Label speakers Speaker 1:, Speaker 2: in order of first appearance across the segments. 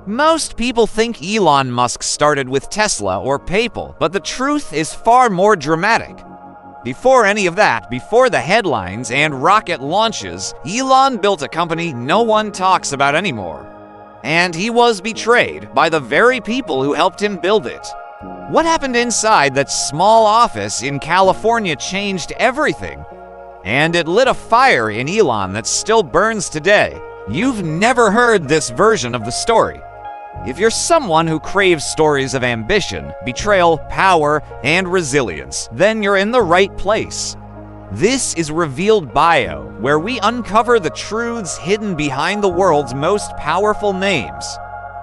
Speaker 1: Most people think Elon Musk started with Tesla or PayPal, but the truth is far more dramatic. Before any of that, before the headlines and rocket launches, Elon built a company no one talks about anymore. And he was betrayed by the very people who helped him build it. What happened inside that small office in California changed everything. And it lit a fire in Elon that still burns today. You've never heard this version of the story. If you're someone who craves stories of ambition, betrayal, power, and resilience, then you're in the right place. This is Revealed Bio, where we uncover the truths hidden behind the world's most powerful names.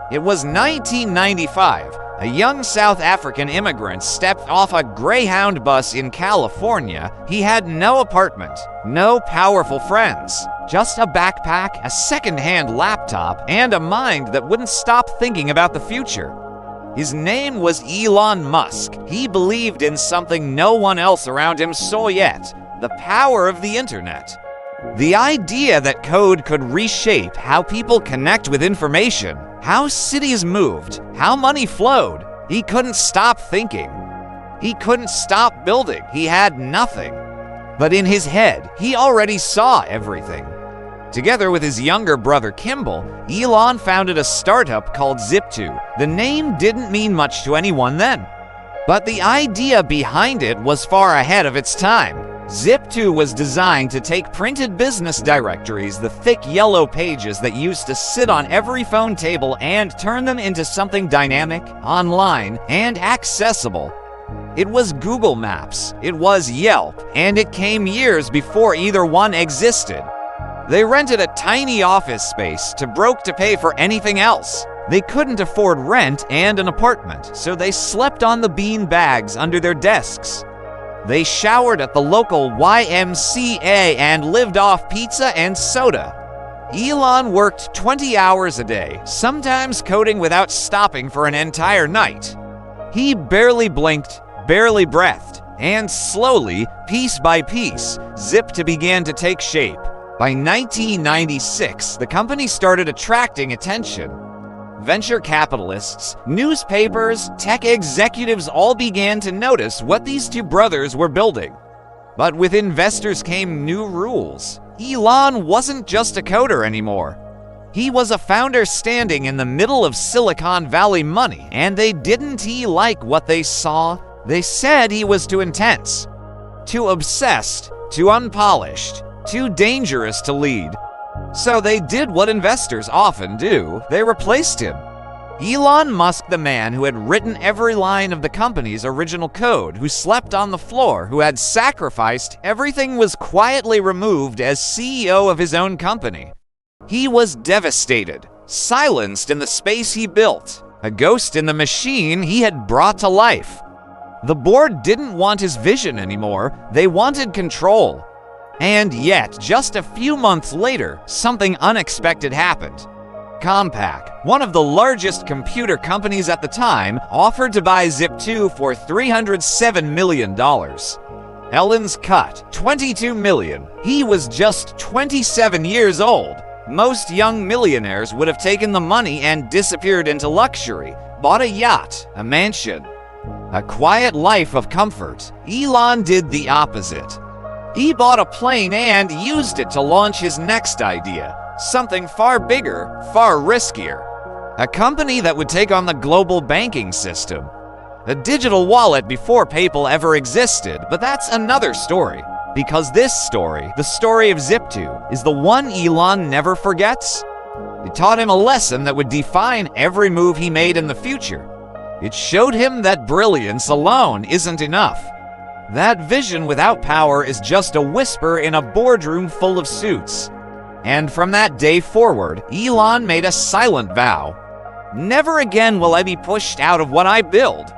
Speaker 1: It was 1995. A young South African immigrant stepped off a Greyhound bus in California. He had no apartment, no powerful friends, just a backpack, a second-hand laptop, and a mind that wouldn't stop thinking about the future. His name was Elon Musk. He believed in something no one else around him saw yet: the power of the internet. The idea that code could reshape how people connect with information, how cities moved, how money flowed. He couldn't stop thinking. He couldn't stop building. He had nothing. But in his head, he already saw everything. Together with his younger brother Kimball, Elon founded a startup called Zip2. The name didn't mean much to anyone then, but the idea behind it was far ahead of its time. Zip2 was designed to take printed business directories, the thick yellow pages that used to sit on every phone table, and turn them into something dynamic, online, and accessible. It was Google Maps, it was Yelp, and it came years before either one existed. They rented a tiny office space, too broke to pay for anything else. They couldn't afford rent and an apartment, so they slept on the bean bags under their desks. They showered at the local YMCA and lived off pizza and soda. Elon worked 20 hours a day, sometimes coding without stopping for an entire night. He barely blinked, barely breathed, and slowly, piece by piece, Zip2 began to take shape. By 1996, the company started attracting attention. Venture capitalists, newspapers, tech executives all began to notice what these two brothers were building. But with investors came new rules. Elon wasn't just a coder anymore. He was a founder standing in the middle of Silicon Valley money, and they didn't like what they saw. They said he was too intense, too obsessed, too unpolished, too dangerous to lead. So they did what investors often do: they replaced him. Elon Musk, the man who had written every line of the company's original code, who slept on the floor, who had sacrificed everything, was quietly removed as CEO of his own company. He was devastated, silenced in the space he built, a ghost in the machine he had brought to life. The board didn't want his vision anymore, they wanted control. And yet, just a few months later, something unexpected happened. Compaq, one of the largest computer companies at the time, offered to buy Zip2 for $307 million. Elon's cut, $22 million. He was just 27 years old. Most young millionaires would have taken the money and disappeared into luxury, bought a yacht, a mansion, a quiet life of comfort. Elon did the opposite. He bought a plane and used it to launch his next idea, something far bigger, far riskier. A company that would take on the global banking system. A digital wallet before PayPal ever existed, but that's another story. Because this story, the story of Zip2, is the one Elon never forgets. It taught him a lesson that would define every move he made in the future. It showed him that brilliance alone isn't enough. That vision without power is just a whisper in a boardroom full of suits. And from that day forward, Elon made a silent vow: never again will I be pushed out of what I build.